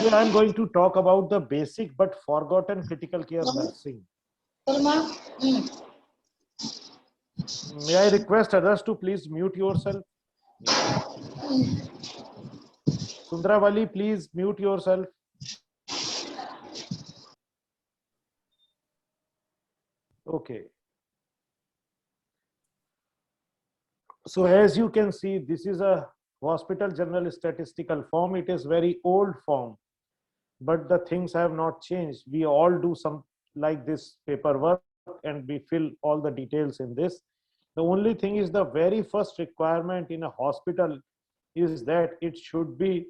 Today I am going to talk about the basic but forgotten critical care nursing. May I request others to please mute yourself? Sundravali, please mute yourself. Okay. So as you can see, this is a hospital general statistical form. It is very old form, but the things have not changed. We all do some like this paperwork and we fill all the details in this. The only thing is the very first requirement in a hospital is that it should be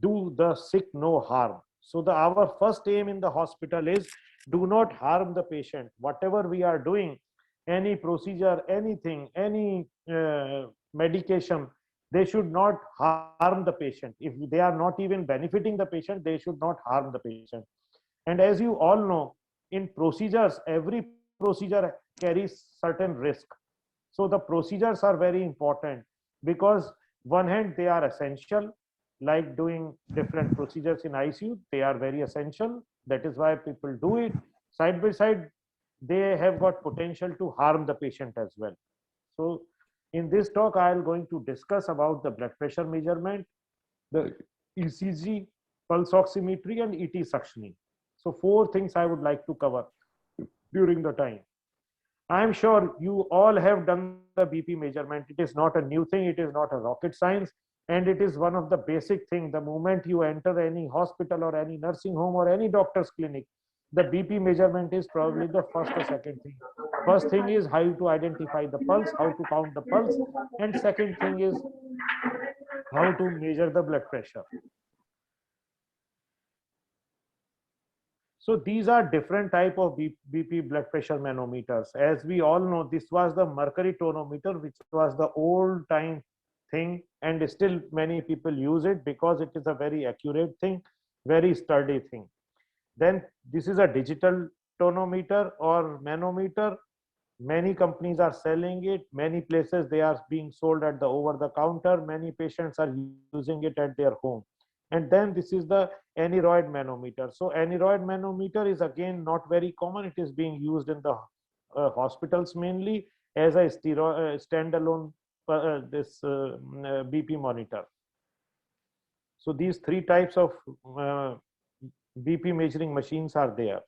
do the sick no harm. So our first aim in the hospital is do not harm the patient. Whatever we are doing, any procedure, anything, any medication, they should not harm the patient. If they are not even benefiting the patient, they should not harm the patient. And as you all know, in procedures, every procedure carries certain risk. So the procedures are very important because one hand they are essential, like doing different procedures in ICU, they are very essential. That is why people do it. Side by side, they have got potential to harm the patient as well. So in this talk, I am going to discuss about the blood pressure measurement, the ECG, pulse oximetry, and ET suctioning. So 4 things I would like to cover during the time. I am sure you all have done the BP measurement. It is not a new thing. It is not a rocket science. And it is one of the basic things. The moment you enter any hospital or any nursing home or any doctor's clinic, the BP measurement is probably the first or second thing. First thing is how to identify the pulse, how to count the pulse. And second thing is how to measure the blood pressure. So these are different type of BP blood pressure manometers. As we all know, this was the mercury tonometer, which was the old time thing, and still many people use it because it is a very accurate thing, very sturdy thing. Then this is a digital tonometer or manometer. Many companies are selling it. Many places they are being sold at the over the counter. Many patients are using it at their home. And then this is the aneroid manometer. So aneroid manometer is again not very common. It is being used in the hospitals mainly as a standalone BP monitor. So these 3 types of BP measuring machines are there.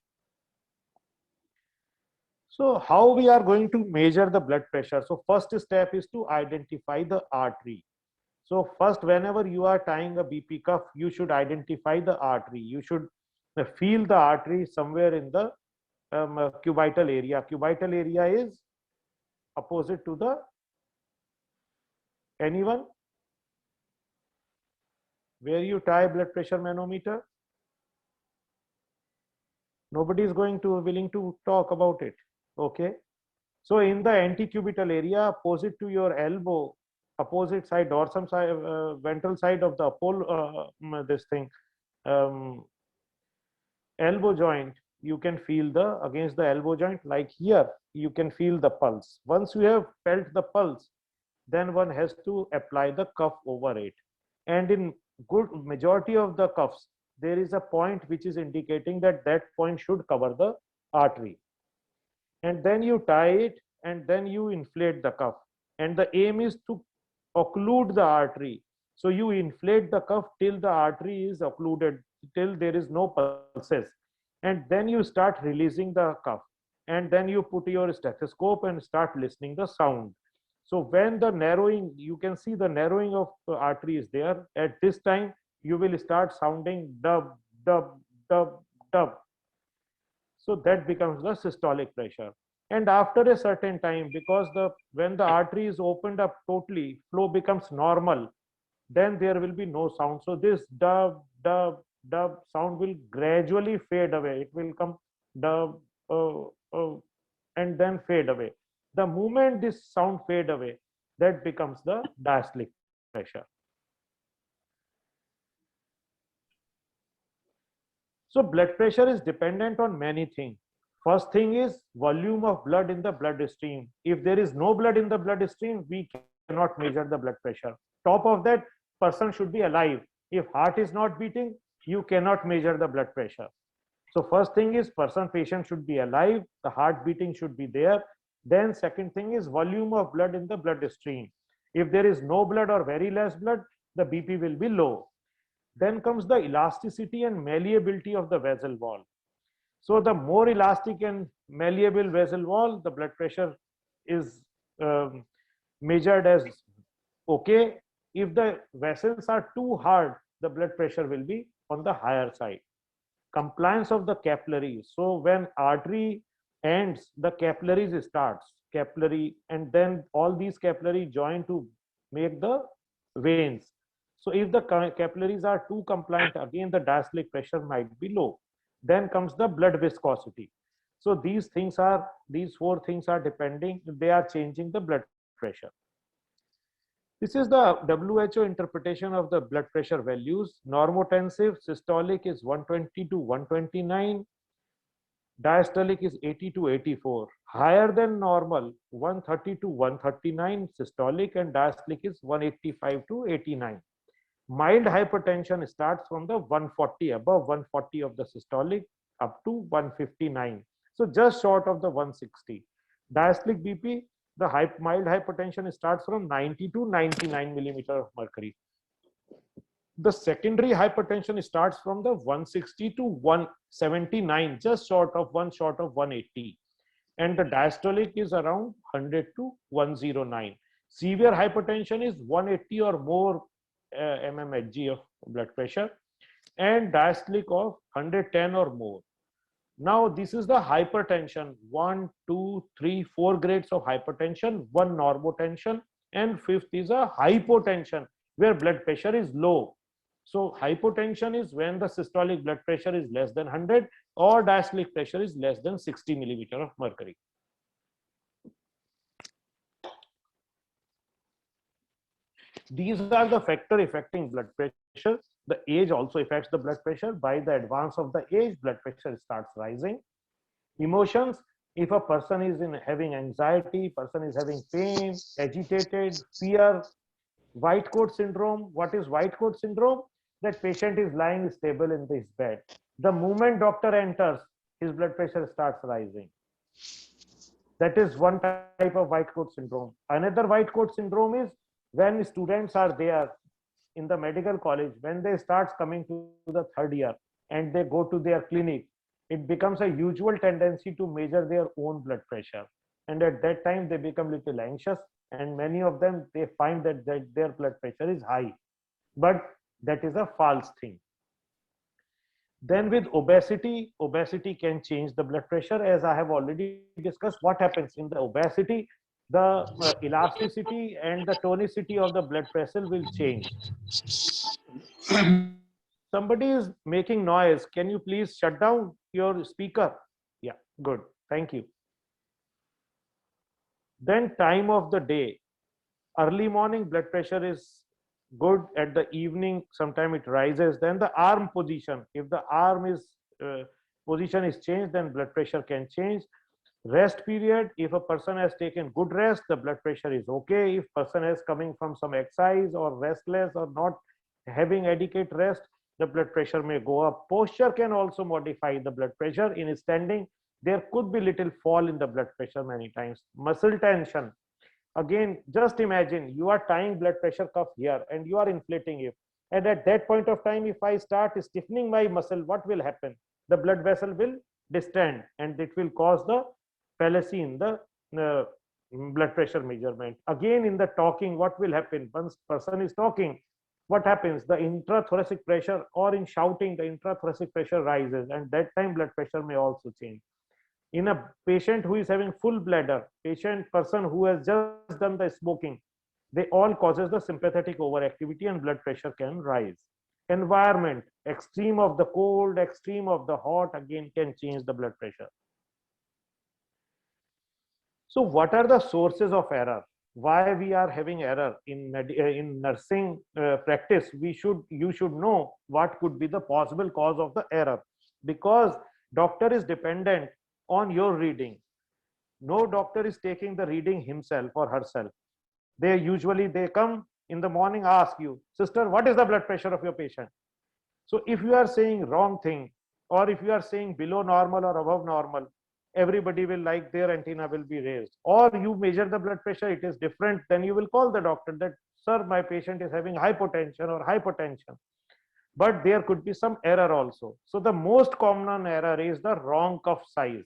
So how we are going to measure the blood pressure? So first step is to identify the artery. So first, whenever you are tying a BP cuff, you should identify the artery. You should feel the artery somewhere in the cubital area. Cubital area is opposite to the, anyone? Where you tie blood pressure manometer? Nobody is going to willing to talk about it. Okay. So in the antecubital area, opposite to your elbow, opposite side, dorsum side, ventral side of the this thing, elbow joint, you can feel the against the elbow joint, like here, you can feel the pulse. Once you have felt the pulse, then one has to apply the cuff over it. And in good majority of the cuffs, there is a point which is indicating that that point should cover the artery. And then you tie it and then you inflate the cuff. And the aim is to occlude the artery. So you inflate the cuff till the artery is occluded, till there is no pulses. And then you start releasing the cuff. And then you put your stethoscope and start listening the sound. So when the narrowing, you can see the narrowing of the artery is there. At this time, you will start sounding dub, dub, dub, dub. So that becomes the systolic pressure. And after a certain time, because when the artery is opened up totally, flow becomes normal, then there will be no sound. So this dub, dub, dub sound will gradually fade away. It will come dub, and then fade away. The moment this sound fade away, that becomes the diastolic pressure. So blood pressure is dependent on many things. First thing is volume of blood in the bloodstream. If there is no blood in the bloodstream, we cannot measure the blood pressure. Top of that, person should be alive. If heart is not beating, you cannot measure the blood pressure. So first thing is patient should be alive, the heart beating should be there. Then second thing is volume of blood in the bloodstream. If there is no blood or very less blood, the BP will be low. Then comes the elasticity and malleability of the vessel wall. So the more elastic and malleable vessel wall, the blood pressure is measured as okay. If the vessels are too hard, the blood pressure will be on the higher side. Compliance of the capillaries. So when artery ends, the capillaries starts, capillary, and then all these capillaries join to make the veins. So if the capillaries are too compliant, again the diastolic pressure might be low. Then comes the blood viscosity. So these four things are depending, they are changing the blood pressure. This is the WHO interpretation of the blood pressure values. Normotensive systolic is 120 to 129. Diastolic is 80 to 84. Higher than normal, 130 to 139 systolic, and diastolic is 185 to 89. Mild hypertension starts from the 140, above 140 of the systolic up to 159. So just short of the 160. Diastolic BP, the mild hypertension starts from 90 to 99 millimeter of mercury. The secondary hypertension starts from the 160 to 179, just short of 180. And the diastolic is around 100 to 109. Severe hypertension is 180 or more mmHg of blood pressure, and diastolic of 110 or more. Now this is the hypertension, 1, 2, 3, 4 grades of hypertension, 1 normotension, and fifth is a hypotension where blood pressure is low. So hypotension is when the systolic blood pressure is less than 100 or diastolic pressure is less than 60 millimeter of mercury. These are the factors affecting blood pressure. The age also affects the blood pressure. By the advance of the age, blood pressure starts rising. Emotions, if a person is having anxiety, person is having pain, agitated, fear. White coat syndrome. What is white coat syndrome? That patient is lying stable in his bed. The moment doctor enters, his blood pressure starts rising. That is one type of white coat syndrome. Another white coat syndrome is when students are there in the medical college, when they start coming to the third year and they go to their clinic, it becomes a usual tendency to measure their own blood pressure. And at that time, they become little anxious, and many of them, they find that their blood pressure is high. But that is a false thing. Then with obesity, obesity can change the blood pressure. As I have already discussed, what happens in the obesity, the elasticity and the tonicity of the blood vessel will change. Somebody is making noise. Can you please shut down your speaker? Yeah, good. Thank you. Then time of the day. Early morning blood pressure is good. At the evening, sometime it rises. Then the arm position. If the arm is position is changed, then blood pressure can change. Rest period, if a person has taken good rest, the blood pressure is okay. If person is coming from some exercise or restless or not having adequate rest, the blood pressure may go up. Posture can also modify the blood pressure. In standing, there could be little fall in the blood pressure many times. Muscle tension, again, just imagine you are tying blood pressure cuff here and you are inflating it, and at that point of time, if I start stiffening my muscle, what will happen? The blood vessel will distend, and it will cause the fallacy in the blood pressure measurement. Again, in the talking, what will happen? Once person is talking, what happens? The intrathoracic pressure, or in shouting, the intrathoracic pressure rises, and that time blood pressure may also change. In a patient who is having full bladder, person who has just done the smoking, they all causes the sympathetic overactivity and blood pressure can rise. Environment, extreme of the cold, extreme of the hot, again can change the blood pressure. So what are the sources of error? Why we are having error in nursing practice? You should know what could be the possible cause of the error, because doctor is dependent on your reading. No doctor is taking the reading himself or herself. They come, in the morning ask you, sister, what is the blood pressure of your patient? So if you are saying wrong thing, or if you are saying below normal or above normal, everybody will like their antenna will be raised. Or you measure the blood pressure, it is different, then you will call the doctor that, sir, my patient is having hypotension or hypertension. But there could be some error also. So the most common error is the wrong cuff size.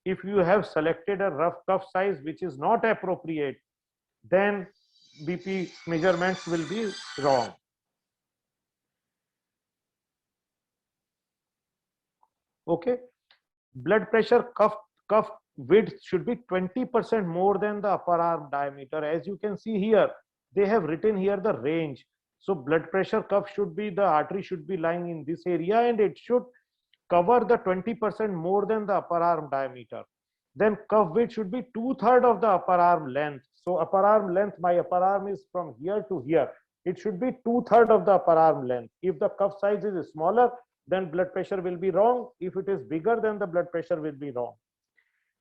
If you have selected a rough cuff size which is not appropriate, then BP measurements will be wrong. Okay, blood pressure cuff width should be 20% more than the upper arm diameter. As you can see here, they have written here the range. So blood pressure cuff should be, the artery should be lying in this area, and it should cover the 20% more than the upper arm diameter. Then cuff width should be 2/3 of the upper arm length. So upper arm length, my upper arm is from here to here. It should be 2/3 of the upper arm length. If the cuff size is smaller, then blood pressure will be wrong. If it is bigger, then the blood pressure will be wrong.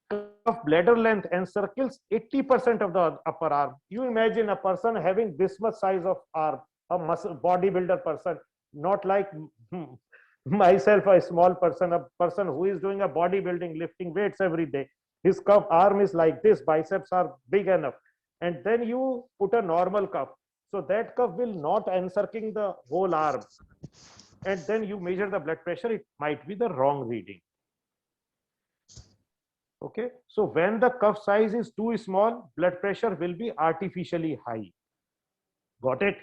Cuff bladder length encircles 80% of the upper arm. You imagine a person having this much size of arm, a muscle bodybuilder person, not like myself, a small person, a person who is doing a bodybuilding, lifting weights every day. His cuff arm is like this, biceps are big enough. And then you put a normal cuff. So that cuff will not encircling the whole arm. And then you measure the blood pressure, it might be the wrong reading. Okay, so when the cuff size is too small, blood pressure will be artificially high. Got it?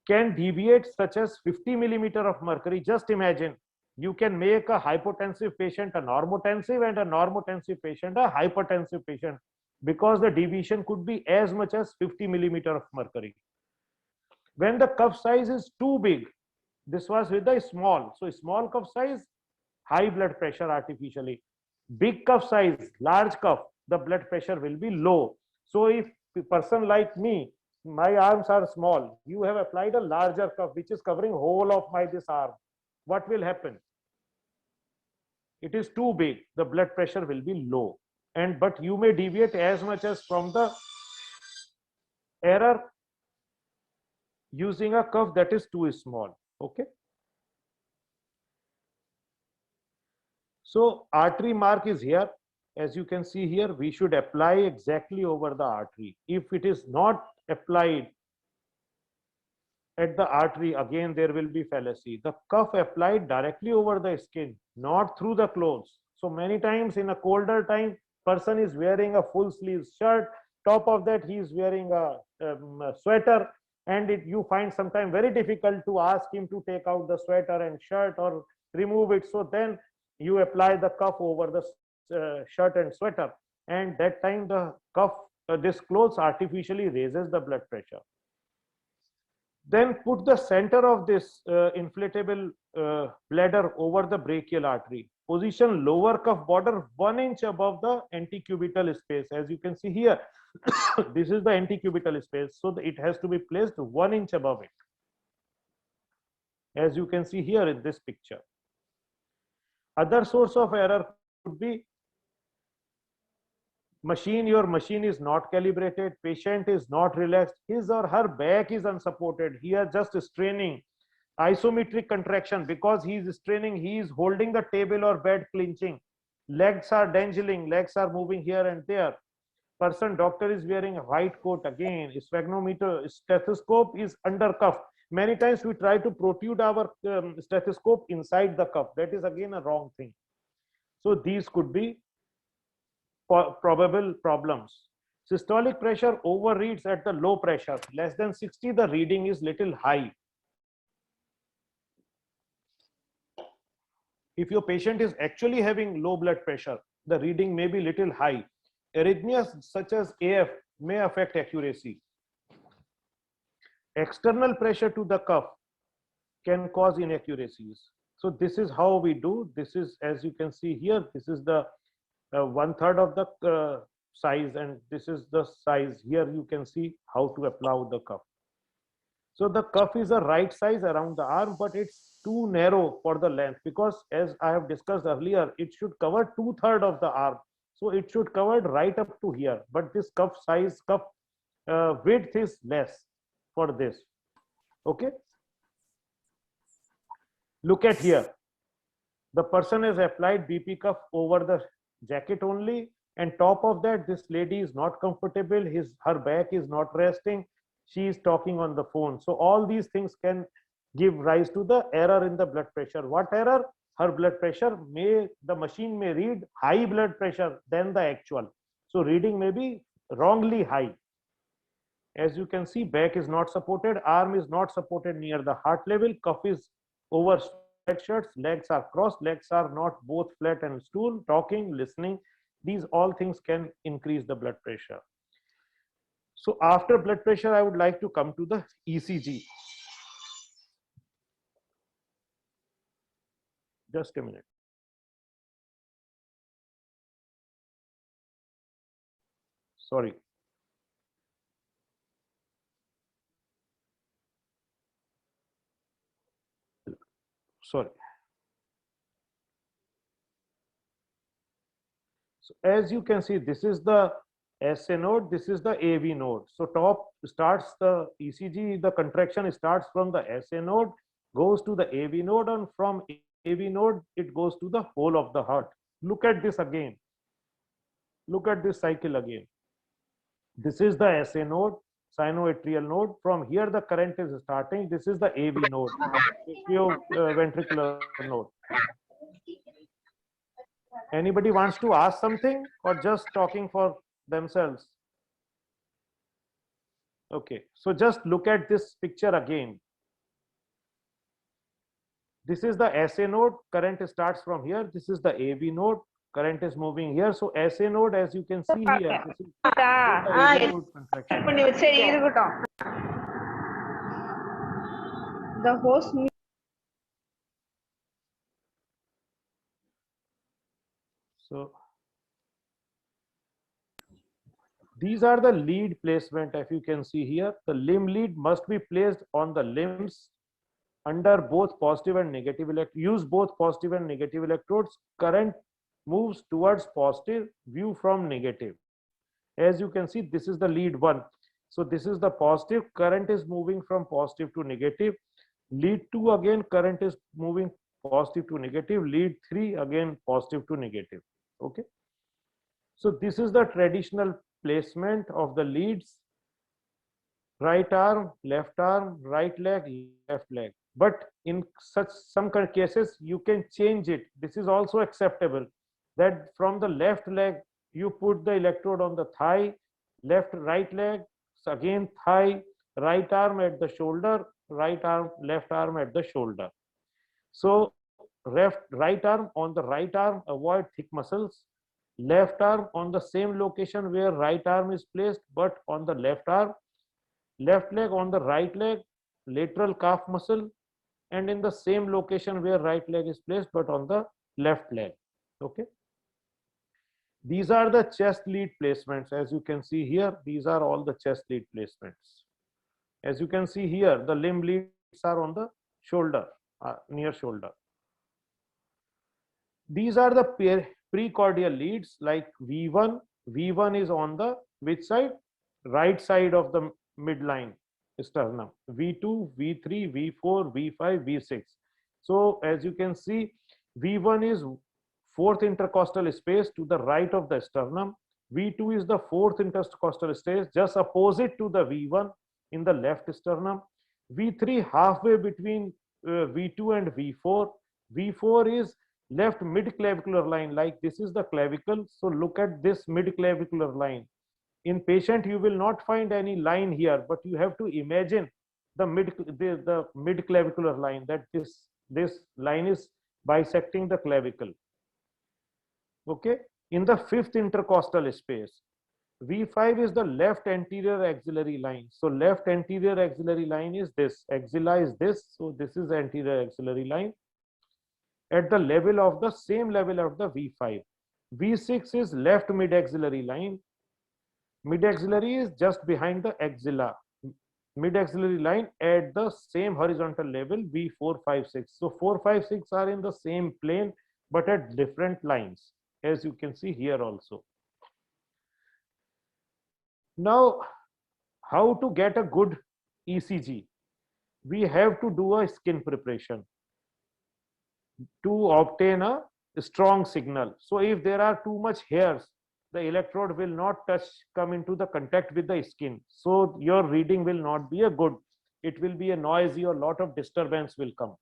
Can deviate such as 50 millimeter of mercury. Just imagine, you can make a hypotensive patient a normotensive and a normotensive patient a hypertensive patient, because the deviation could be as much as 50 millimeter of mercury. When the cuff size is too big, this was with the small, so small cuff size, high blood pressure artificially. Big cuff size, large cuff, the blood pressure will be low. So if a person like me, my arms are small, you have applied a larger cuff which is covering whole of my this arm, what will happen? It is too big, the blood pressure will be low. And but you may deviate as much as from the error using a cuff that is too small. Okay, so artery mark is here. As you can see here, we should apply exactly over the artery. If it is not applied at the artery, again there will be fallacy. The cuff applied directly over the skin, not through the clothes. So many times in a colder time, person is wearing a full sleeve shirt, top of that he is wearing a sweater, and you find sometimes very difficult to ask him to take out the sweater and shirt or remove it. So then you apply the cuff over the shirt and sweater, and that time the cuff, this clothes artificially raises the blood pressure. Then put the center of this inflatable bladder over the brachial artery. Position lower cuff border 1 inch above the antecubital space. As you can see here, this is the antecubital space, so it has to be placed 1 inch above it, as you can see here in this picture. Other source of error could be your machine is not calibrated, patient is not relaxed, his or her back is unsupported, he is just straining, isometric contraction, because he is straining, he is holding the table or bed clinching, legs are dangling, legs are moving here and there. Doctor is wearing a white coat, again sphygmometer, stethoscope is under cuff. Many times we try to protrude our stethoscope inside the cuff, that is again a wrong thing. So these could be probable problems. Systolic pressure overreads at the low pressure, less than 60, the reading is little high. If your patient is actually having low blood pressure, the reading may be little high. Arrhythmias such as AF may affect accuracy. External pressure to the cuff can cause inaccuracies. So this is how we do. This is, as you can see here, this is the 1/3 of the size, and this is the size. Here you can see how to apply the cuff. So the cuff is a right size around the arm, but it's too narrow for the length, because as I have discussed earlier, it should cover 2/3 of the arm. So it should cover right up to here, but this cuff width is less for this. Okay, look at here. The person has applied BP cuff over the jacket only, and top of that, this lady is not comfortable. Her back is not resting. She is talking on the phone. So all these things can give rise to the error in the blood pressure. What error? Her blood pressure the machine may read high blood pressure than the actual. So reading may be wrongly high. As you can see, back is not supported, arm is not supported near the heart level, cuff is over sweatshirts, legs are crossed, legs are not both flat and stool, talking, listening. These all things can increase the blood pressure. So after blood pressure, I would like to come to the ECG. Just a minute. Sorry. Sorry. So as you can see, this is the SA node, this is the AV node. So top starts the ECG, the contraction starts from the SA node, goes to the AV node, and from AV node, it goes to the whole of the heart. Look at this again. Look at this cycle again. This is the SA node, sinoatrial node. From here, the current is starting. This is the AV node, ventricular node. Anybody wants to ask something or just talking for themselves? Okay, so just look at this picture again. This is the SA node, current starts from here. This is the AV node, current is moving here. So SA node, as you can see here, this is the AV node contraction. The host. So these are the lead placement. If you can see here, the limb lead must be placed on the limbs under both positive and negative use both positive and negative electrodes. Current moves towards positive, view from negative. As you can see, this is the lead 1. So this is the positive, current is moving from positive to negative. Lead 2, again current is moving positive to negative. Lead 3, again positive to negative. Okay, so this is the traditional placement of the leads: right arm, right leg, left leg. But in some cases, you can change it. This is also acceptable, that from the left leg, you put the electrode on the thigh, right leg, again thigh, right arm at the shoulder, right arm, left arm at the shoulder. So right arm, on the right arm, avoid thick muscles. Left arm on the same location where right arm is placed, but on the left arm. Left leg on the right leg, lateral calf muscle, and in the same location where right leg is placed, but on the left leg. Okay, these are the chest lead placements. As you can see here, these are all the chest lead placements. As you can see here, the limb leads are on the shoulder, near shoulder. These are the precordial leads, like V1. V1 is on the which side? Right side of the midline sternum. V2, V3, V4, V5, V6. So as you can see, V1 is fourth intercostal space to the right of the sternum. V2 is the fourth intercostal space just opposite to the V1 in the left sternum. V3 halfway between V2 and V4. V4 is left mid clavicular line, like this is the clavicle. So look at this mid clavicular line. In patient, you will not find any line here, but you have to imagine the mid clavicular line, that this line is bisecting the clavicle. Okay, in the fifth intercostal space. V5 is the left anterior axillary line. So left anterior axillary line is this, axilla is this, so this is anterior axillary line at the level of the same level of the V5. V6 is left mid axillary line. Mid axillary is just behind the axilla. Mid axillary line at the same horizontal level, V4, 5, 6. So 4, 5, 6 are in the same plane but at different lines, as you can see here also. Now how to get a good ECG? We have to do a skin preparation to obtain a strong signal. So if there are too much hairs, the electrode will not come into the contact with the skin. So your reading will not be a good. It will be a noisy, or lot of disturbance will come.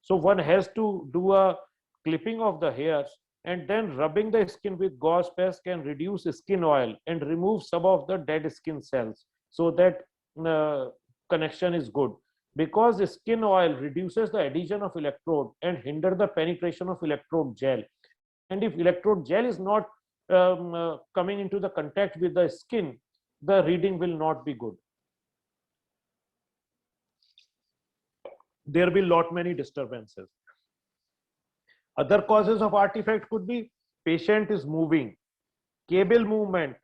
So one has to do a clipping of the hairs, and then rubbing the skin with gauze paste can reduce skin oil and remove some of the dead skin cells, so that connection is good. Because skin oil reduces the adhesion of electrode and hinder the penetration of electrode gel. And if electrode gel is not coming into the contact with the skin, the reading will not be good. There will be lot many disturbances. Other causes of artifact could be patient is moving, cable movement,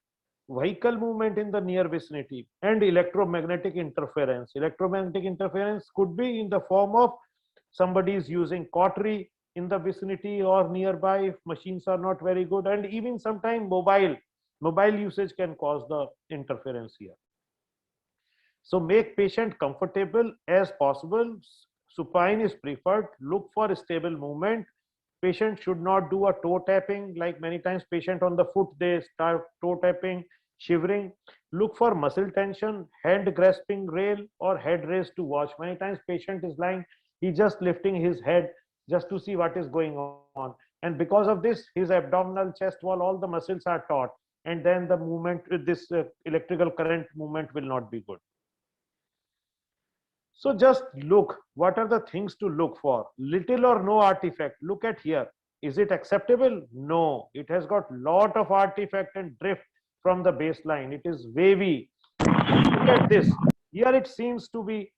vehicle movement in the near vicinity, and electromagnetic interference. Electromagnetic interference could be in the form of somebody is using cautery in the vicinity or nearby if machines are not very good, and even sometimes mobile usage can cause the interference here. So make patient comfortable as possible. Supine is preferred. Look for stable movement. Patient should not do a toe tapping, like many times patient on the foot, they start toe tapping, shivering. Look for muscle tension, hand grasping rail or head raised to watch. Many times patient is lying, he just lifting his head just to see what is going on. And because of this, his abdominal, chest wall, all the muscles are taut. And then the movement, this electrical current movement will not be good. So just look, what are the things to look for? Little or no artifact. Look at here. Is it acceptable? No, it has got lot of artifact and drift from the baseline. It is wavy. Look at this. Here it seems to be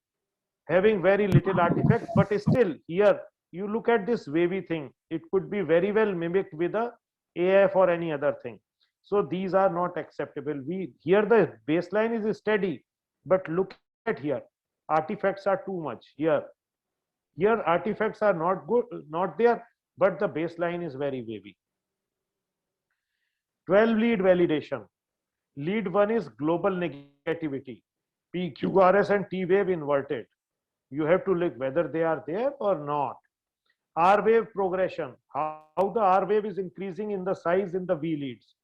having very little artifact, but still here you look at this wavy thing. It could be very well mimicked with a AF or any other thing. So these are not acceptable. Here the baseline is steady, but look at here. Artifacts are too much here. Here artifacts are not good, not there, but the baseline is very wavy. 12 lead validation. Lead 1 is global negativity. PQRS and T wave inverted. You have to look whether they are there or not. R wave progression. How the R wave is increasing in the size in the V leads.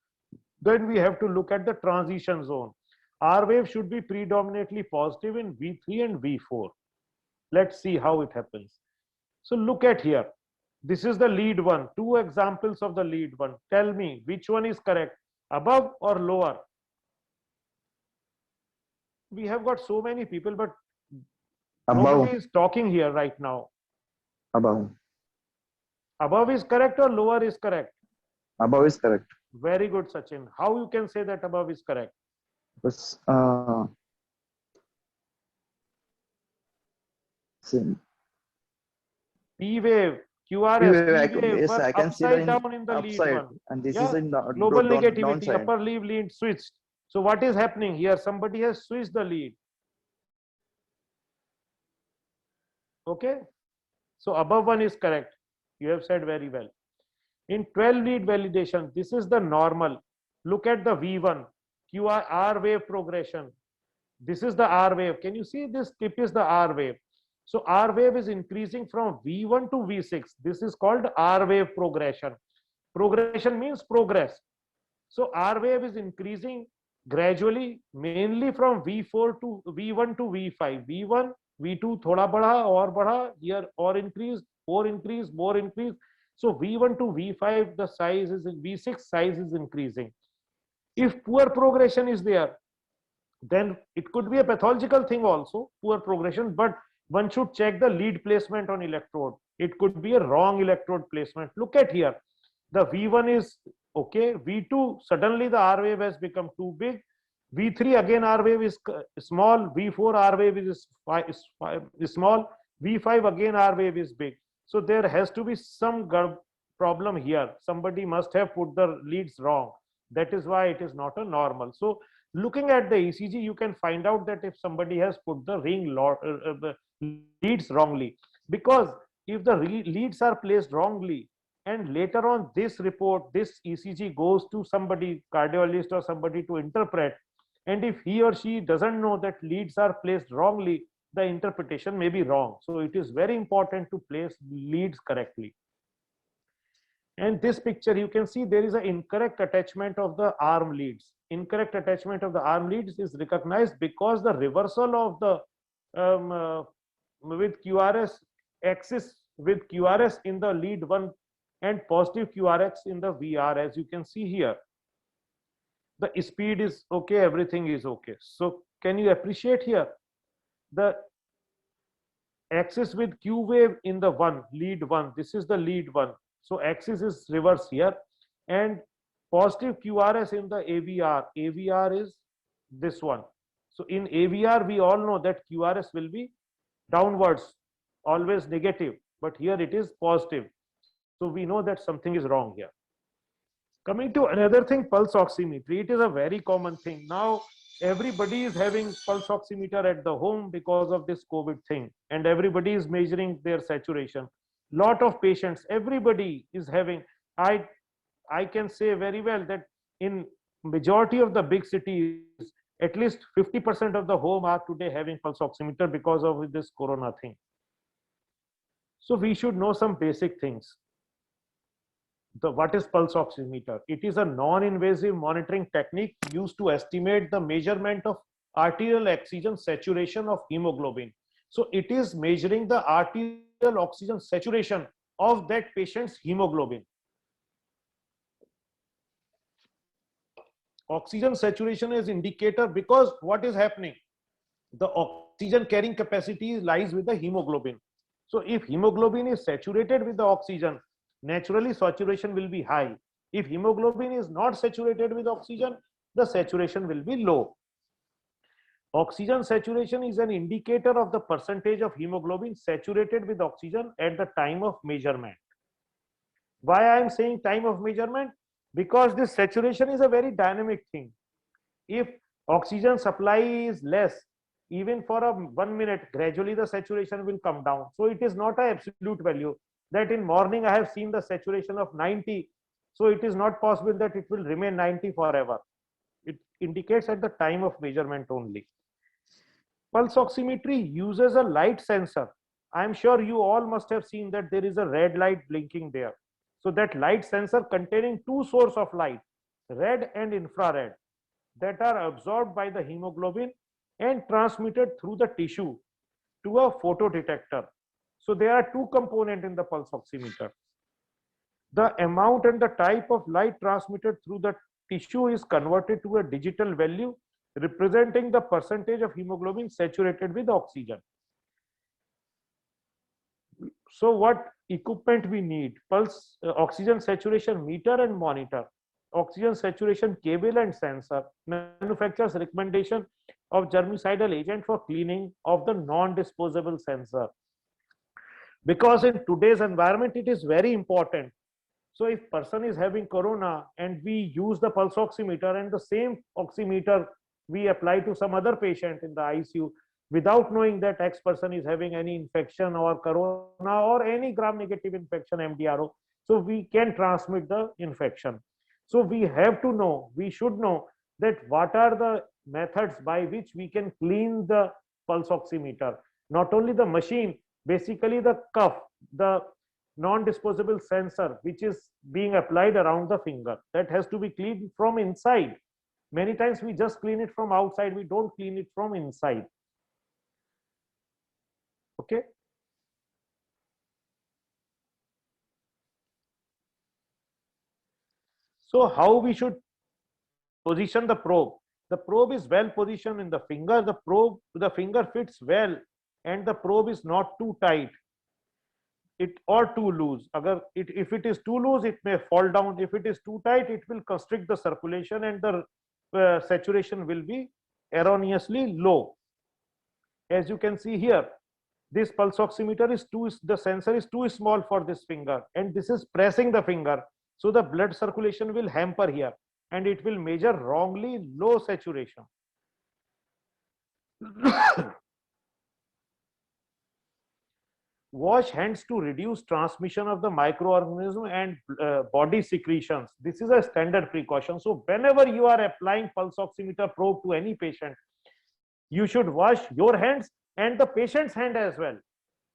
Then we have to look at the transition zone. R wave should be predominantly positive in V3 and V4. Let's see how it happens. So look at here. This is the lead 1. Two examples of the lead 1. Tell me which one is correct, above or lower? We have got so many people, but Above. nobody is talking here right now. Above. Above is correct or lower is correct? Above is correct. Very good, Sachin. How you can say that above is correct? Because P wave, QRS, P wave were upside down in the lead 1. And this is in the global negativity, downside. upper lead switched. So what is happening here? Somebody has switched the lead. Okay. So above one is correct. You have said very well. In 12 lead validation, this is the normal. Look at the V1, R wave progression. This is the R wave. Can you see this tip is the R wave? So R wave is increasing from V1 to V6. This is called R wave progression. Progression means progress. So R wave is increasing gradually, mainly from V4 to V1 to V5. V1, V2 thoda badha or badha, here or increase, more increase, more increase. So V1 to V5 the size is V6 size is increasing. If poor progression is there, then it could be a pathological thing also, poor progression, but one should check the lead placement on electrode. It could be a wrong electrode placement. Look at here. The V1 is okay. V2, suddenly the R wave has become too big. V3 again R wave is small. V4 R wave is small. V5 again R wave is big. So there has to be some problem here. Somebody must have put the leads wrong. That is why it is not a normal. So looking at the ECG, you can find out that if somebody has put the leads wrongly, because if the leads are placed wrongly and later on this report, this ECG goes to somebody, cardiologist or somebody to interpret, And if he or she doesn't know that leads are placed wrongly, the interpretation may be wrong. So it is very important to place leads correctly. And this picture, you can see there is an incorrect attachment of the arm leads. Incorrect attachment of the arm leads is recognized because the reversal of the with QRS axis with QRS in the lead 1 and positive QRX in the VR, as you can see here. The speed is okay, everything is okay. So can you appreciate here? The axis with Q wave in the lead 1, this is the lead 1. So axis is reverse here, and positive QRS in the AVR. AVR is this one. So in AVR, we all know that QRS will be downwards, always negative, but here it is positive. So we know that something is wrong here. Coming to another thing, pulse oximetry. It is a very common thing. Now, everybody is having pulse oximeter at the home because of this COVID thing, and everybody is measuring their saturation. Lot of patients, everybody is having. I can say very well that in majority of the big cities, at least 50% of the home are today having pulse oximeter because of this corona thing. So we should know some basic things. What is pulse oximeter? It is a non-invasive monitoring technique used to estimate the measurement of arterial oxygen saturation of hemoglobin. So it is measuring the arterial oxygen saturation of that patient's hemoglobin. Oxygen saturation is indicator because what is happening? The oxygen carrying capacity lies with the hemoglobin. So if hemoglobin is saturated with the oxygen, naturally saturation will be high. If hemoglobin is not saturated with oxygen, the saturation will be low. Oxygen saturation is an indicator of the percentage of hemoglobin saturated with oxygen at the time of measurement. Why I am saying time of measurement? Because this saturation is a very dynamic thing. If oxygen supply is less, even for a 1 minute, gradually the saturation will come down. So it is not an absolute value that in morning I have seen the saturation of 90. So it is not possible that it will remain 90 forever. It indicates at the time of measurement only. Pulse oximetry uses a light sensor. I am sure you all must have seen that there is a red light blinking there. So that light sensor containing two sources of light, red and infrared, that are absorbed by the hemoglobin and transmitted through the tissue to a photodetector. So there are two components in the pulse oximeter. The amount and the type of light transmitted through the tissue is converted to a digital value representing the percentage of hemoglobin saturated with oxygen. So what equipment we need? Pulse oxygen saturation meter and monitor, oxygen saturation cable and sensor, manufacturer's recommendation of germicidal agent for cleaning of the non-disposable sensor. Because in today's environment, it is very important. So if person is having corona and we use the pulse oximeter and the same oximeter we apply to some other patient in the ICU without knowing that X person is having any infection or corona or any gram-negative infection, MDRO, so we can transmit the infection. So we have to know, we should know that what are the methods by which we can clean the pulse oximeter. Not only the machine, basically the cuff, the non-disposable sensor which is being applied around the finger, that has to be cleaned from inside. Many times we just clean it from outside, we don't clean it from inside. Okay. So how we should position the probe? The probe is well positioned in the finger. The finger fits well, and the probe is not too tight. Or too loose. If it is too loose, it may fall down. If it is too tight, it will constrict the circulation and the saturation will be erroneously low. As you can see here, this pulse oximeter is the sensor is too small for this finger, and this is pressing the finger. So the blood circulation will hamper here and it will measure wrongly low saturation. Wash hands to reduce transmission of the microorganism and body secretions. This is a standard precaution. So whenever you are applying pulse oximeter probe to any patient, you should wash your hands and the patient's hand as well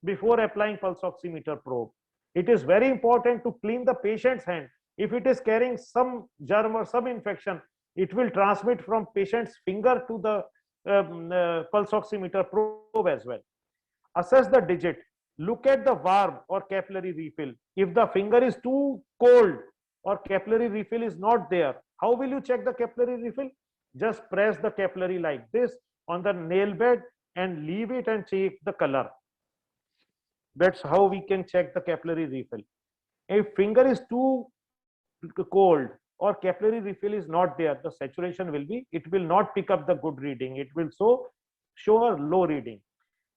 before applying pulse oximeter probe. It is very important to clean the patient's hand. If it is carrying some germ or some infection, it will transmit from patient's finger to the pulse oximeter probe as well. Assess the digit. Look at the warm or capillary refill. If the finger is too cold or capillary refill is not there, how will you check the capillary refill? Just press the capillary like this on the nail bed and leave it and check the color. That's how we can check the capillary refill. If finger is too cold or capillary refill is not there, the saturation will be, it will not pick up the good reading. It will show a low reading.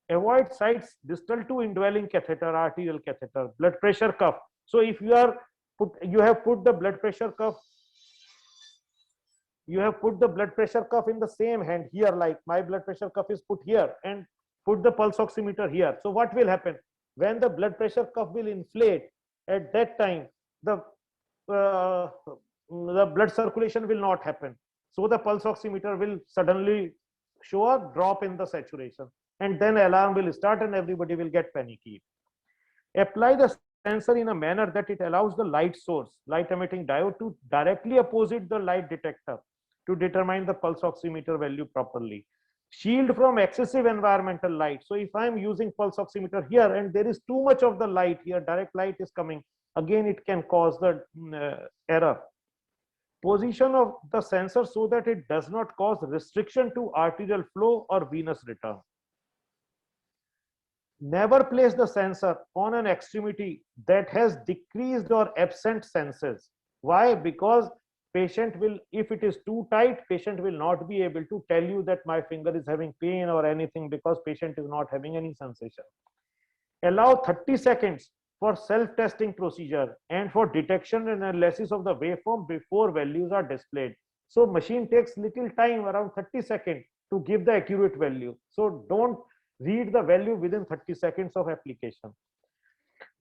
Avoid sites distal to indwelling catheter, arterial catheter, blood pressure cuff. So if you have put the blood pressure cuff, you have put the blood pressure cuff in the same hand here, like my blood pressure cuff is put here, and put the pulse oximeter here. So what will happen? When the blood pressure cuff will inflate, at that time the blood circulation will not happen. So the pulse oximeter will suddenly show a drop in the saturation, and then alarm will start and everybody will get panicky. Apply the sensor in a manner that it allows the light source, light emitting diode, to directly opposite the light detector to determine the pulse oximeter value properly. Shield from excessive environmental light. So if I'm using pulse oximeter here and there is too much of the light here, direct light is coming, again it can cause the error. Position of the sensor so that it does not cause restriction to arterial flow or venous return. Never place the sensor on an extremity that has decreased or absent senses. Why? Because patient will, if it is too tight, patient will not be able to tell you that my finger is having pain or anything, because patient is not having any sensation. Allow 30 seconds for self-testing procedure and for detection and analysis of the waveform before values are displayed. So machine takes little time, around 30 seconds, to give the accurate value. So don't read the value within 30 seconds of application.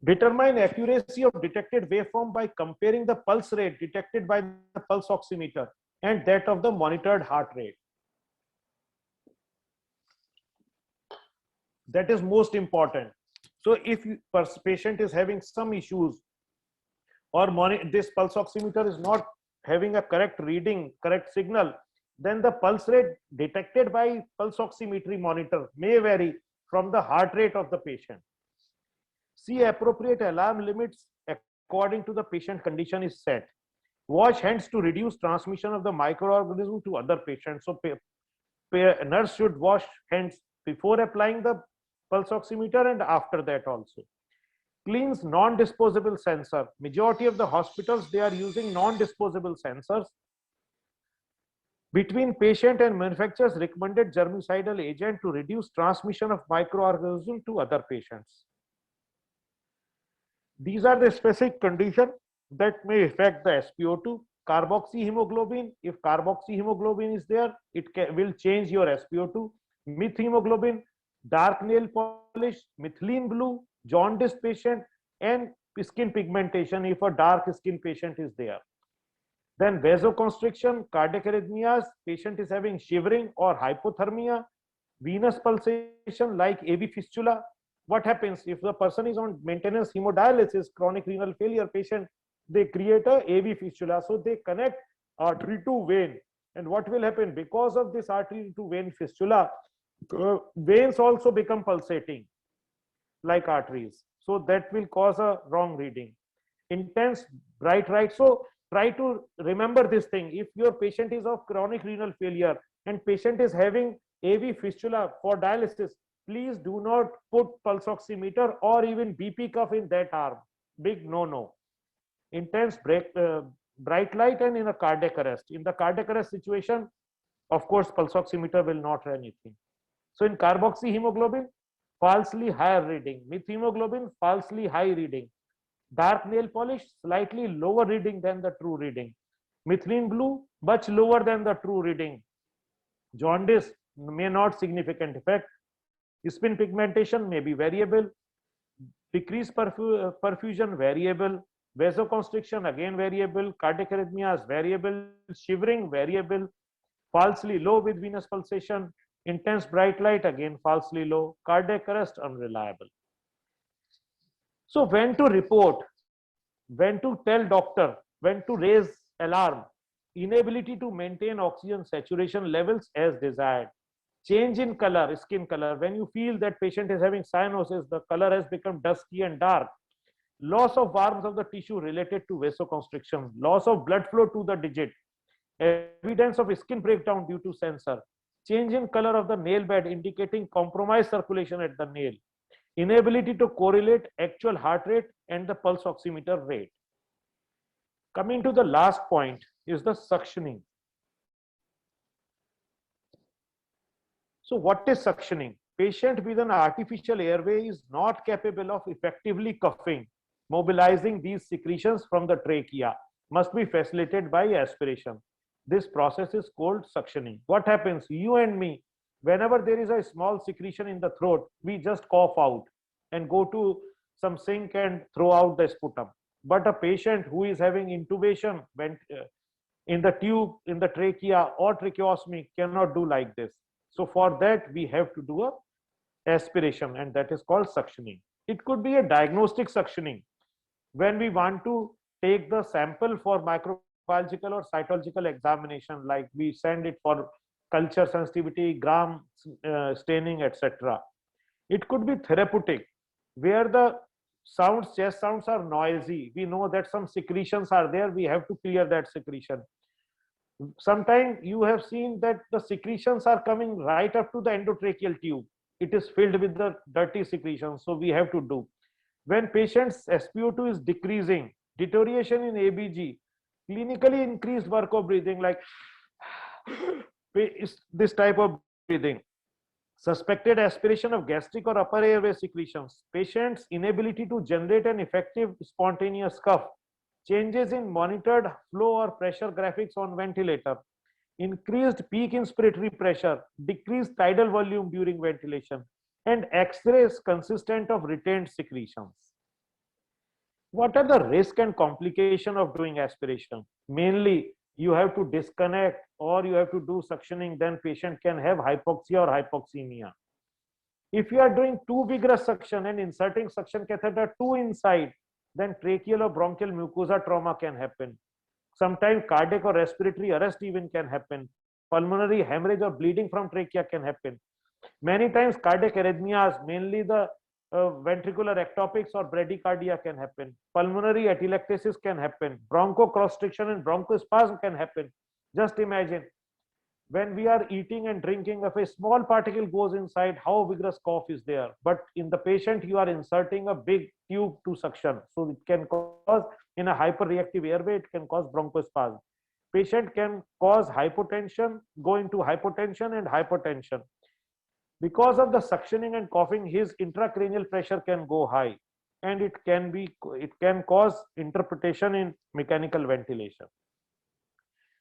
Determine accuracy of detected waveform by comparing the pulse rate detected by the pulse oximeter and that of the monitored heart rate. That is most important. So if patient is having some issues, or this pulse oximeter is not having a correct reading, correct signal, then the pulse rate detected by pulse oximetry monitor may vary from the heart rate of the patient. See appropriate alarm limits according to the patient condition is set. Wash hands to reduce transmission of the microorganism to other patients. So nurse should wash hands before applying the pulse oximeter and after that also. Cleans non-disposable sensor. Majority of the hospitals, they are using non-disposable sensors. Between patient and manufacturer's recommended germicidal agent to reduce transmission of microorganisms to other patients. These are the specific conditions that may affect the SpO2. Carboxyhemoglobin, if carboxyhemoglobin is there, it will change your SpO2. Methemoglobin, dark nail polish, methylene blue, jaundice patient, and skin pigmentation if a dark skin patient is there. Then vasoconstriction, cardiac arrhythmias, patient is having shivering or hypothermia, venous pulsation like AV fistula. What happens if the person is on maintenance hemodialysis, chronic renal failure patient, they create a AV fistula. So they connect artery to vein. And what will happen? Because of this artery to vein fistula, veins also become pulsating like arteries. So that will cause a wrong reading. Intense bright light. So try to remember this thing. If your patient is of chronic renal failure and patient is having AV fistula for dialysis, please do not put pulse oximeter or even BP cuff in that arm. Big no. Intense bright light and in a cardiac arrest. In the cardiac arrest situation, of course, pulse oximeter will not do anything. So in carboxyhemoglobin, falsely higher reading. Methemoglobin, falsely high reading. Dark nail polish, slightly lower reading than the true reading. Methylene blue, much lower than the true reading. Jaundice may not significant effect. Skin pigmentation may be variable. Decreased perfusion, variable. Vasoconstriction, again variable. Cardiac arrhythmias, variable. Shivering, variable. Falsely low with venous pulsation. Intense bright light, again falsely low. Cardiac arrest, unreliable. So when to report, when to tell doctor, when to raise alarm, inability to maintain oxygen saturation levels as desired, change in color, skin color, when you feel that patient is having cyanosis, the color has become dusky and dark, loss of warmth of the tissue related to vasoconstriction, loss of blood flow to the digit, evidence of skin breakdown due to sensor, change in color of the nail bed indicating compromised circulation at the nail, inability to correlate actual heart rate and the pulse oximeter rate. Coming to the last point is the suctioning. So what is suctioning? Patient with an artificial airway is not capable of effectively coughing. Mobilizing these secretions from the trachea must be facilitated by aspiration. This process is called suctioning. What happens? You and me, whenever there is a small secretion in the throat, we just cough out and go to some sink and throw out the sputum. But a patient who is having intubation in the tube, in the trachea or tracheostomy cannot do like this. So for that, we have to do a aspiration, and that is called suctioning. It could be a diagnostic suctioning when we want to take the sample for microbiological or cytological examination, like we send it for culture sensitivity, gram staining, etc. It could be therapeutic, where the sounds, chest sounds are noisy. We know that some secretions are there. We have to clear that secretion. Sometimes you have seen that the secretions are coming right up to the endotracheal tube. It is filled with the dirty secretions. So we have to do. When patients SpO2 is decreasing, deterioration in ABG, clinically increased work of breathing, like this type of breathing, suspected aspiration of gastric or upper airway secretions, patient's inability to generate an effective spontaneous cough, changes in monitored flow or pressure graphics on ventilator, increased peak inspiratory pressure, decreased tidal volume during ventilation, and X-rays consistent of retained secretions. What are the risk and complication of doing aspiration? Mainly, you have to disconnect or you have to do suctioning, then patient can have hypoxia or hypoxemia. If you are doing too vigorous suction and inserting suction catheter too inside, then tracheal or bronchial mucosa trauma can happen. Sometimes cardiac or respiratory arrest even can happen. Pulmonary hemorrhage or bleeding from trachea can happen. Many times cardiac arrhythmias, mainly the ventricular ectopics or bradycardia can happen. Pulmonary atelectasis can happen. Bronchoconstriction and bronchospasm can happen. Just imagine when we are eating and drinking, if a small particle goes inside, how vigorous cough is there. But in the patient, you are inserting a big tube to suction. So it can cause, in a hyperreactive airway, it can cause bronchospasm. Patient can cause hypotension, go into hypotension and hypertension. Because of the suctioning and coughing, his intracranial pressure can go high, and it can cause interpretation in mechanical ventilation.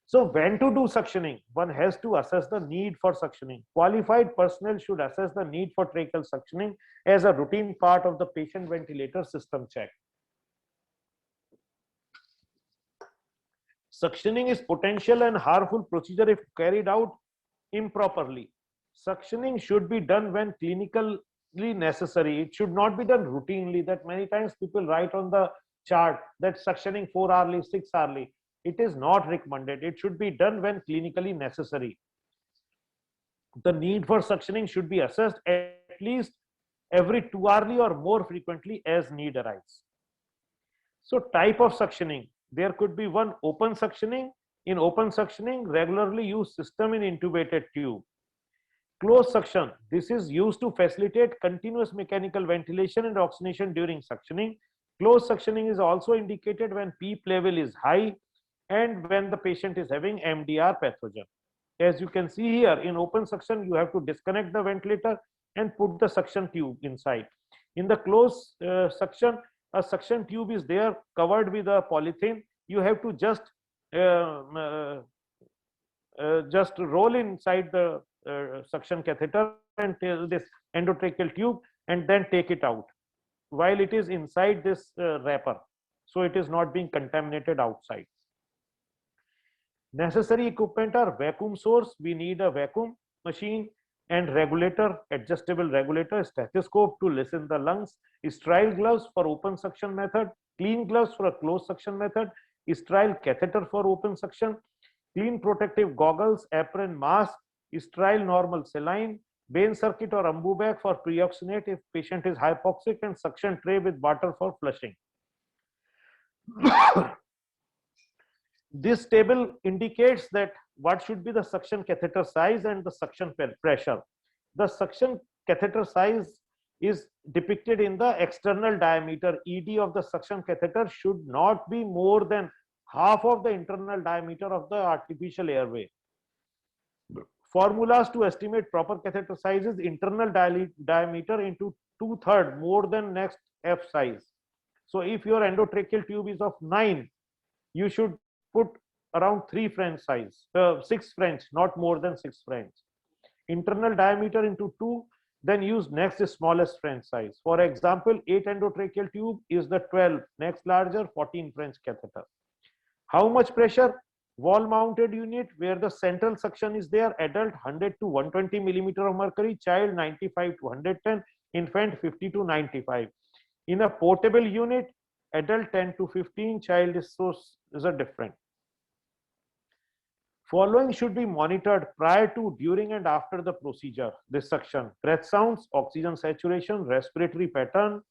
So when to do suctioning? One has to assess the need for suctioning. Qualified personnel should assess the need for tracheal suctioning as a routine part of the patient ventilator system check. Suctioning is potential and harmful procedure if carried out improperly. Suctioning should be done when clinically necessary. It should not be done routinely. That many times people write on the chart that suctioning 4 hourly, 6 hourly. It is not recommended. It should be done when clinically necessary. The need for suctioning should be assessed at least every 2 hourly or more frequently as need arises. So type of suctioning, there could be one open suctioning. In open suctioning, regularly used system in intubated tube. Closed suction, this is used to facilitate continuous mechanical ventilation and oxygenation during suctioning. Closed suctioning is also indicated when PEEP level is high and when the patient is having MDR pathogen. As you can see here, in open suction, you have to disconnect the ventilator and put the suction tube inside. In the closed suction, a suction tube is there covered with a polythene. You have to just roll inside the suction catheter and this endotracheal tube and then take it out. while it is inside this wrapper, so it is not being contaminated outside. Necessary equipment are vacuum source. We need a vacuum machine and regulator, adjustable regulator, stethoscope to listen the lungs, sterile gloves for open suction method, clean gloves for a closed suction method, sterile catheter for open suction, clean protective goggles, apron, mask, sterile normal saline, Bain circuit or Ambu bag for pre-oxygenate if patient is hypoxic, and suction tray with water for flushing. This table indicates that what should be the suction catheter size and the suction pressure. The suction catheter size is depicted in the external diameter. ED of the suction catheter should not be more than half of the internal diameter of the artificial airway. Formulas to estimate proper catheter size is internal diameter into 2/3 more than next F size. So if your endotracheal tube is of 9, you should put around 3 French size, 6 French, not more than 6 French. Internal diameter into 2, then use next smallest French size. For example, 8 endotracheal tube is the 12, next larger 14 French catheter. How much pressure? Wall mounted unit where the central suction is there, adult 100 to 120 millimeter of mercury, child 95 to 110, infant 50 to 95. In a portable unit, adult 10 to 15, child is a different. Following should be monitored prior to, during and after the procedure. This suction: breath sounds, oxygen saturation, respiratory pattern,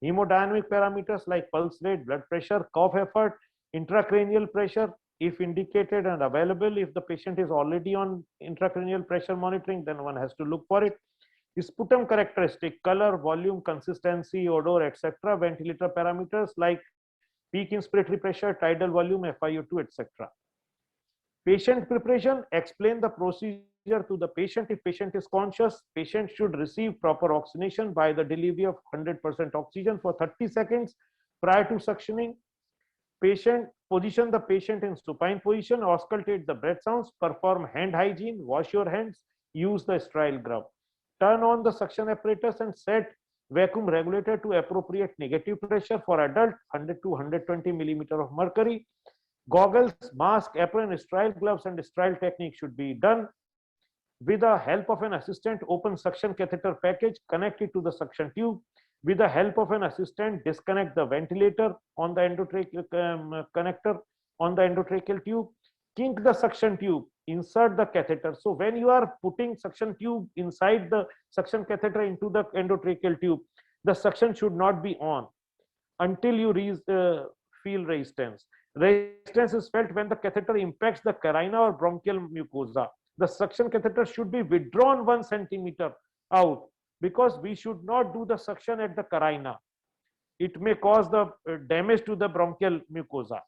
hemodynamic parameters like pulse rate, blood pressure, cough effort, intracranial pressure if indicated and available. If the patient is already on intracranial pressure monitoring, then one has to look for it. Sputum characteristic: color, volume, consistency, odor, etc. Ventilator parameters like peak inspiratory pressure, tidal volume, FiO2, etc. Patient preparation: explain the procedure to the patient. If patient is conscious, patient should receive proper oxygenation by the delivery of 100% oxygen for 30 seconds prior to suctioning. Patient: position the patient in supine position, auscultate the breath sounds, perform hand hygiene, wash your hands, use the sterile glove. Turn on the suction apparatus and set vacuum regulator to appropriate negative pressure for adult 100 to 120 millimeter of mercury. Goggles, mask, apron, sterile gloves and sterile technique should be done. With the help of an assistant, open suction catheter package, connect it to the suction tube. With the help of an assistant, disconnect the ventilator on the endotracheal connector on the endotracheal tube. Kink the suction tube, insert the catheter. So when you are putting suction tube inside the suction catheter into the endotracheal tube, the suction should not be on until you feel resistance. Resistance is felt when the catheter impacts the carina or bronchial mucosa. The suction catheter should be withdrawn 1 centimeter out, because we should not do the suction at the carina. It may cause the damage to the bronchial mucosa.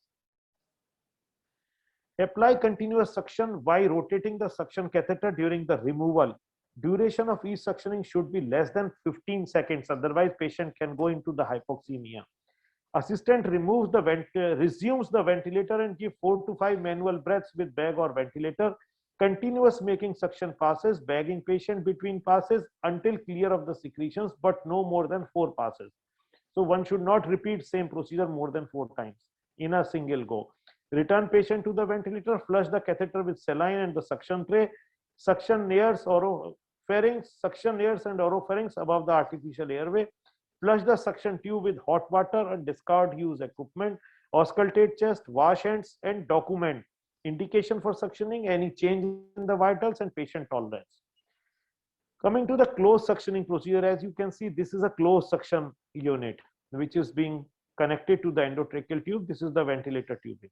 Apply continuous suction while rotating the suction catheter during the removal. Duration of each suctioning should be less than 15 seconds, otherwise patient can go into the hypoxemia. Assistant removes resumes the ventilator and give 4 to 5 manual breaths with bag or ventilator. Continuous making suction passes, bagging patient between passes until clear of the secretions, but no more than 4 passes. So one should not repeat same procedure more than 4 times in a single go. Return patient to the ventilator, flush the catheter with saline and the suction tray. Suction nares, oropharynx, suction nares and oropharynx above the artificial airway. Flush the suction tube with hot water and discard used equipment. Auscultate chest, wash hands and document indication for suctioning, any change in the vitals and patient tolerance. Coming to the closed suctioning procedure, as you can see, this is a closed suction unit which is being connected to the endotracheal tube. This is the ventilator tubing.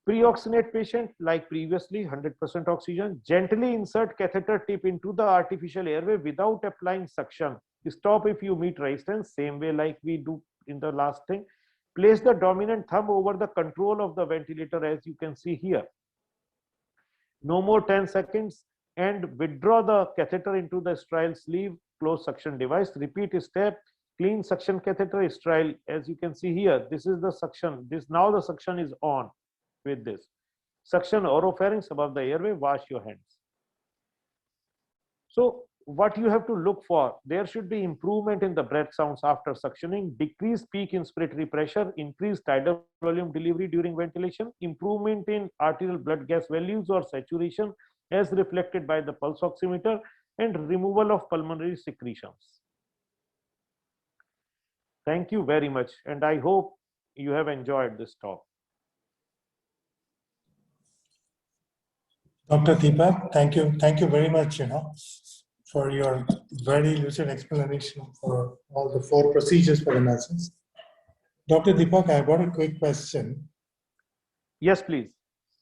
Pre-oxygenate patient, like previously, 100% oxygen. Gently insert catheter tip into the artificial airway without applying suction. Stop if you meet resistance, same way like we do in the last thing. Place the dominant thumb over the control of the ventilator, as you can see here. No more 10 seconds, and withdraw the catheter into the sterile sleeve closed suction device. Repeat step, clean suction catheter, sterile. As you can see here, this is the suction. Now the suction is on with this. Suction oropharynx above the airway, wash your hands. So what you have to look for, there should be improvement in the breath sounds after suctioning, decreased peak inspiratory pressure, increased tidal volume delivery during ventilation, improvement in arterial blood gas values or saturation as reflected by the pulse oximeter, and removal of pulmonary secretions. Thank you very much, and I hope you have enjoyed this talk. Dr. Deepak, thank you very much, for your very lucid explanation for all the 4 procedures for the nurses. Dr. Deepak, I got a quick question. Yes, please.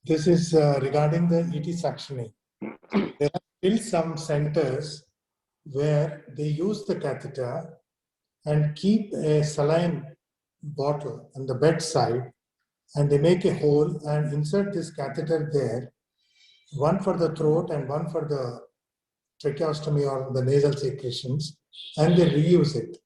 This is regarding the ET suctioning. There are still some centers where they use the catheter and keep a saline bottle on the bedside, and they make a hole and insert this catheter there, one for the throat and one for the tracheostomy or the nasal secretions, and they reuse it.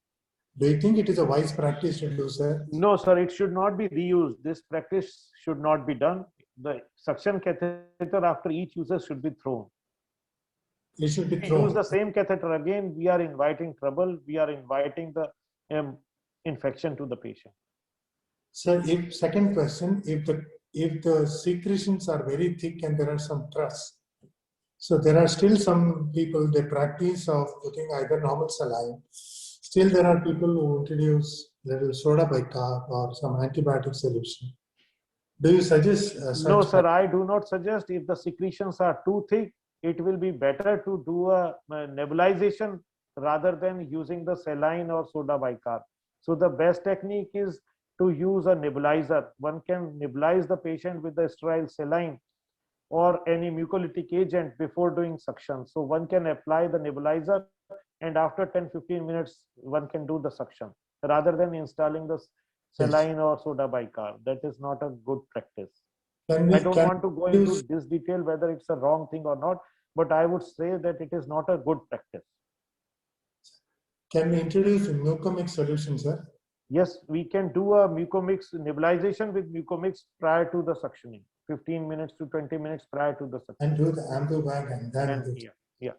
Do you think it is a wise practice to do, sir? No, sir, it should not be reused. This practice should not be done. The suction catheter after each user should be thrown. It should be If we thrown. use the same catheter again, we are inviting trouble. We are inviting the infection to the patient. Sir, second question, if the secretions are very thick and there are some truss, so there are still some people, they practice of putting either normal saline. Still there are people who introduce little soda bicarb or some antibiotic solution. Do you suggest No, sir, I do not suggest. If the secretions are too thick, it will be better to do a nebulization rather than using the saline or soda bicarb. So the best technique is to use a nebulizer. One can nebulize the patient with the sterile saline or any mucolytic agent before doing suction. So one can apply the nebulizer, and after 10-15 minutes, one can do the suction rather than installing the saline or soda bicarb. That is not a good practice. I don't want to go into this detail whether it's a wrong thing or not, but I would say that it is not a good practice. Can we introduce Mucomix solution, sir? Yes, we can do a Mucomix nebulization with Mucomix prior to the suctioning, 15 minutes to 20 minutes prior to the suction. And do the ambu bag and then do. Yeah.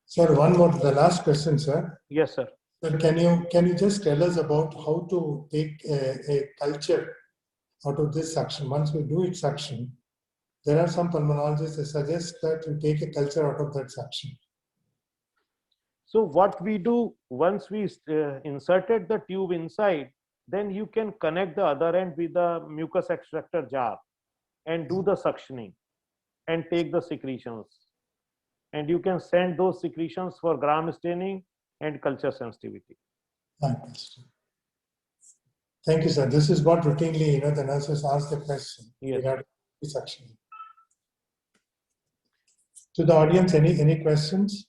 Sir, one more, the last question, sir. Yes, sir. Sir, can you just tell us about how to take a culture out of this suction? Once we do it suction, there are some pulmonologists that suggest that you take a culture out of that suction. So what we do, once we inserted the tube inside, then you can connect the other end with the mucus extractor jar and do the suctioning and take the secretions. And you can send those secretions for gram staining and culture sensitivity. Thank you, sir. This is what routinely, the nurses ask the question regarding suctioning. To the audience, any questions?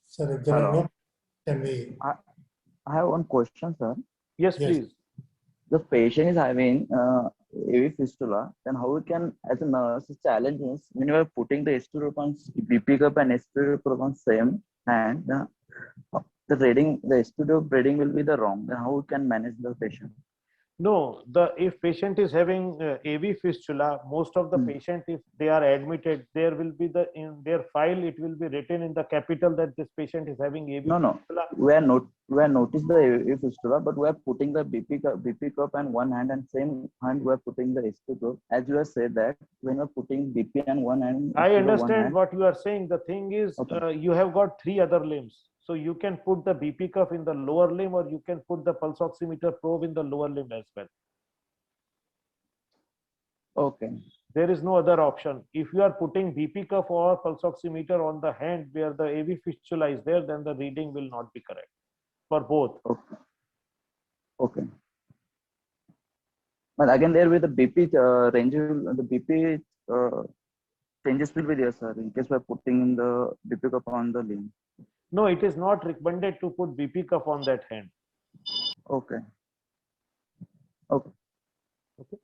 Sir, if there are no, can we? I have one question, sir. Yes, please. The patient is having AV fistula, then how we can, as a nurse, the challenge is when you are putting the S2 on BP cup and S2 on same hand, the reading, the S2 reading will be the wrong. Then how we can manage the patient? No, if patient is having AV fistula, most of the patient, if they are admitted, there will be in their file, it will be written in the capital that this patient is having AV fistula. We are noticed the AV fistula, but we are putting the BP cup and one hand, and same hand we are putting the S2 cup. As you have said that when you are putting BP and one hand, I understand what you are saying. The thing is, you have got 3 other limbs. So you can put the BP cuff in the lower limb, or you can put the pulse oximeter probe in the lower limb as well. Okay. There is no other option. If you are putting BP cuff or pulse oximeter on the hand where the AV fistula is there, then the reading will not be correct for both. Okay. Okay. But again, there with the BP range, the BP changes will be there, sir, in case we are putting in the BP cuff on the limb. No, it is not recommended to put BP cuff on that hand. Okay. Okay. Okay.